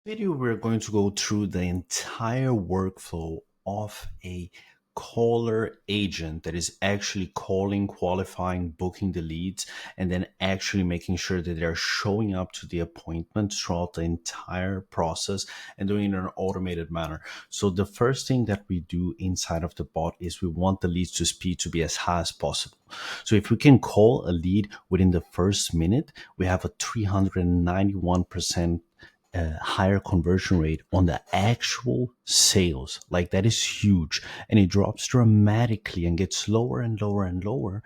Video, we're going to go through the entire workflow of a caller agent that is actually calling, qualifying, booking the leads, and then actually making sure that they're showing up to the appointment throughout the entire process and doing it in an automated manner. So the first thing that we do inside of the bot is we want the leads to speed to be as high as possible. So if we can call a lead within the first minute, we have a 391% higher conversion rate on the actual sales. Like that is huge. And it drops dramatically and gets lower and lower and lower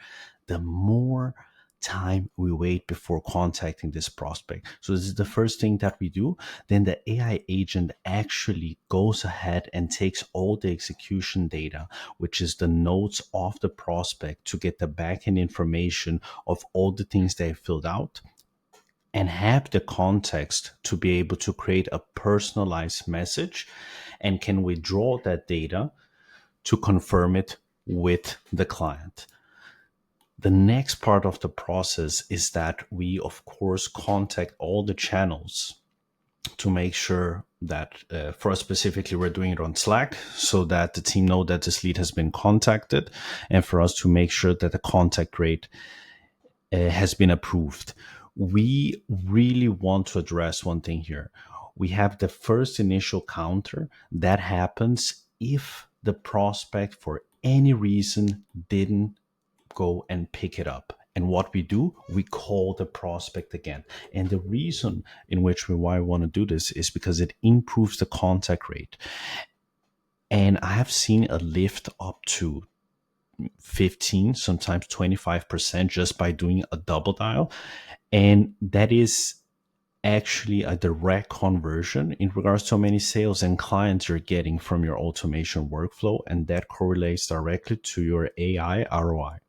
the more time we wait before contacting this prospect. So this is the first thing that we do. Then the AI agent actually goes ahead and takes all the execution data, which is the notes of the prospect, to get the backend information of all the things they filled out and have the context to be able to create a personalized message, and can withdraw that data to confirm it with the client. The next part of the process is that we, of course, contact all the channels to make sure that for us specifically, we're doing it on Slack so that the team know that this lead has been contacted, and for us to make sure that the contact rate has been approved. We really want to address one thing here. We have the first initial counter that happens if the prospect, for any reason, didn't go and pick it up. And what we do, we call the prospect again. And the reason in which why I want to do this is because it improves the contact rate. And I have seen a lift up to 15, sometimes 25% just by doing a double dial. And that is actually a direct conversion in regards to how many sales and clients you're getting from your automation workflow. And that correlates directly to your AI ROI.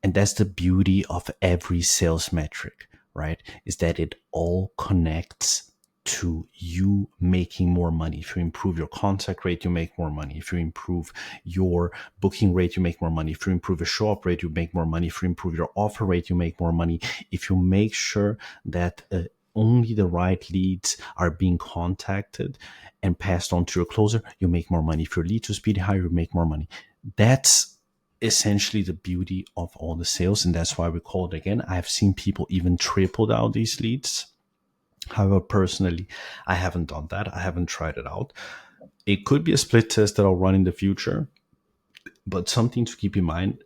And that's the beauty of every sales metric, right? Is that it all connects to you making more money. If you improve your contact rate, you make more money. If you improve your booking rate, you make more money. If you improve your show up rate, you make more money. If you improve your offer rate, you make more money. If you make sure that only the right leads are being contacted and passed on to your closer, you make more money. If your lead to speed higher, you make more money. That's essentially the beauty of all the sales, and that's why we call it again. I've seen people even triple out these leads. However, personally, I haven't done that. I haven't tried it out. It could be a split test that I'll run in the future, but something to keep in mind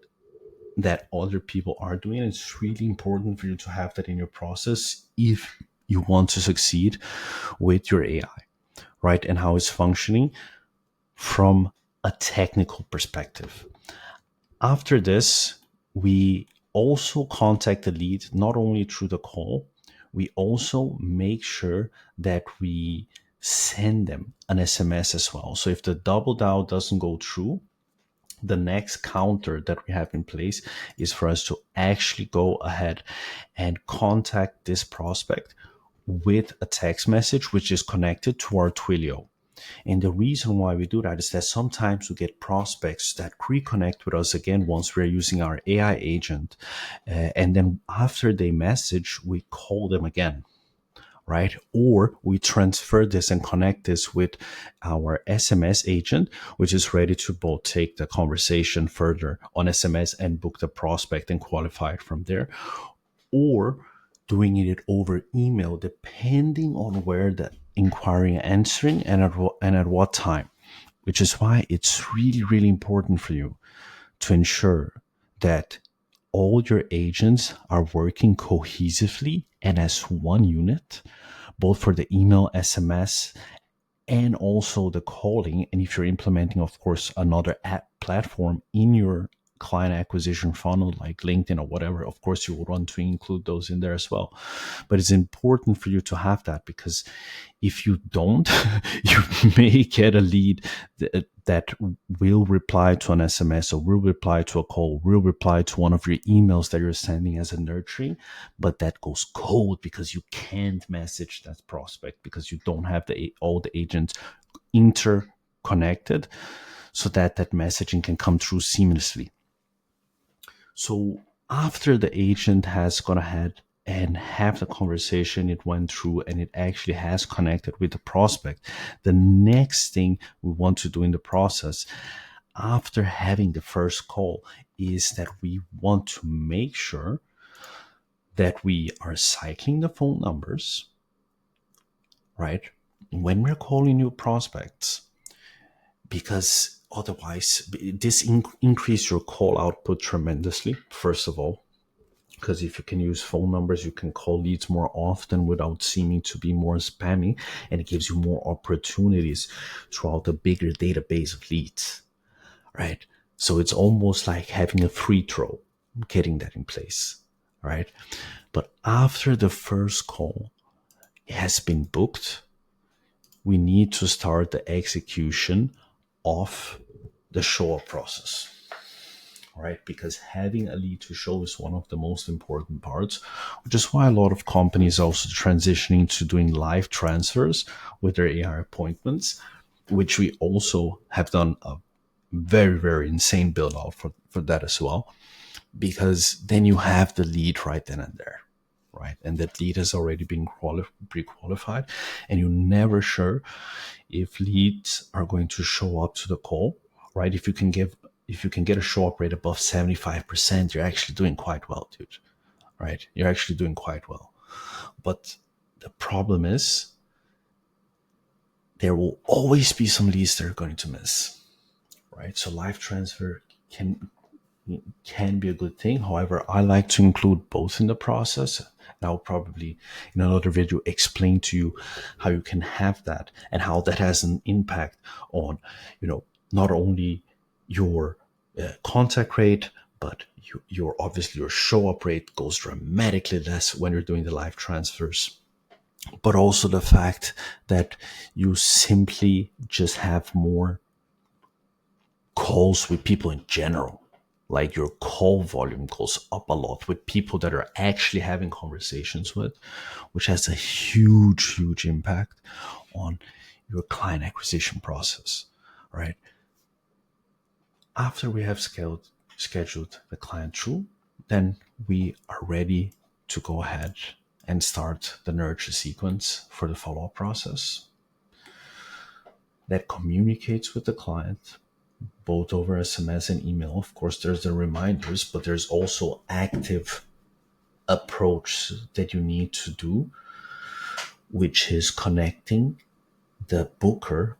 that other people are doing. It's really important for you to have that in your process if you want to succeed with your AI, right? And how it's functioning from a technical perspective. After this, we also contact the lead not only through the call, we also make sure that we send them an SMS as well. So if the double dial doesn't go through, the next counter that we have in place is for us to actually go ahead and contact this prospect with a text message which is connected to our Twilio. And the reason why we do that is that sometimes we get prospects that reconnect with us again once we're using our AI agent. And then after they message, we call them again, right? Or we transfer this and connect this with our SMS agent, which is ready to both take the conversation further on SMS and book the prospect and qualify it from there, or doing it over email, depending on where the inquiry answering and at what time, which is why it's really, really important for you to ensure that all your agents are working cohesively and as one unit, both for the email, SMS, and also the calling. And if you're implementing, of course, another app platform in your client acquisition funnel like LinkedIn or whatever, of course you would want to include those in there as well. But it's important for you to have that, because if you don't, you may get a lead that will reply to an SMS or will reply to a call, will reply to one of your emails that you're sending as a nurturing, but that goes cold because you can't message that prospect because you don't have all the agents interconnected so that that messaging can come through seamlessly. So after the agent has gone ahead and have the conversation it went through and it actually has connected with the prospect, the next thing we want to do in the process after having the first call is that we want to make sure that we are cycling the phone numbers, right? When we're calling new prospects, because otherwise this increase your call output tremendously, first of all, because if you can use phone numbers, you can call leads more often without seeming to be more spammy, and it gives you more opportunities throughout a bigger database of leads, right? So it's almost like having a free throw, getting that in place, right? But after the first call has been booked, we need to start the execution of the show up process, right? Because having a lead to show is one of the most important parts, which is why a lot of companies are also transitioning to doing live transfers with their AI appointments, which we also have done a very, very insane build out for that as well, because then you have the lead right then and there, right? And that lead has already been pre-qualified, and you're never sure if leads are going to show up to the call, right? If you can get a show up rate above 75%, you're actually doing quite well, dude. Right? You're actually doing quite well. But the problem is there will always be some leads that are going to miss, right? So live transfer can be a good thing. However, I like to include both in the process. And I'll probably in another video explain to you how you can have that and how that has an impact on, not only your contact rate, but your obviously your show up rate goes dramatically less when you're doing the live transfers. But also the fact that you simply just have more calls with people in general. Like your call volume goes up a lot with people that are actually having conversations with, which has a huge, huge impact on your client acquisition process, right? After we have scheduled the client through, then we are ready to go ahead and start the nurture sequence for the follow-up process that communicates with the client both over SMS and email. Of course, there's the reminders, but there's also active approach that you need to do, which is connecting the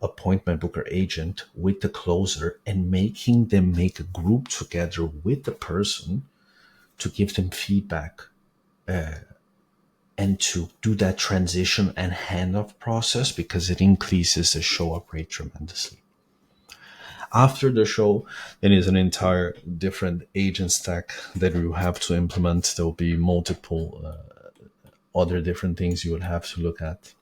appointment booker agent with the closer and making them make a group together with the person to give them feedback and to do that transition and handoff process, because it increases the show up rate tremendously. After the show, then is an entire different agent stack that you have to implement. There will be multiple other different things you would have to look at.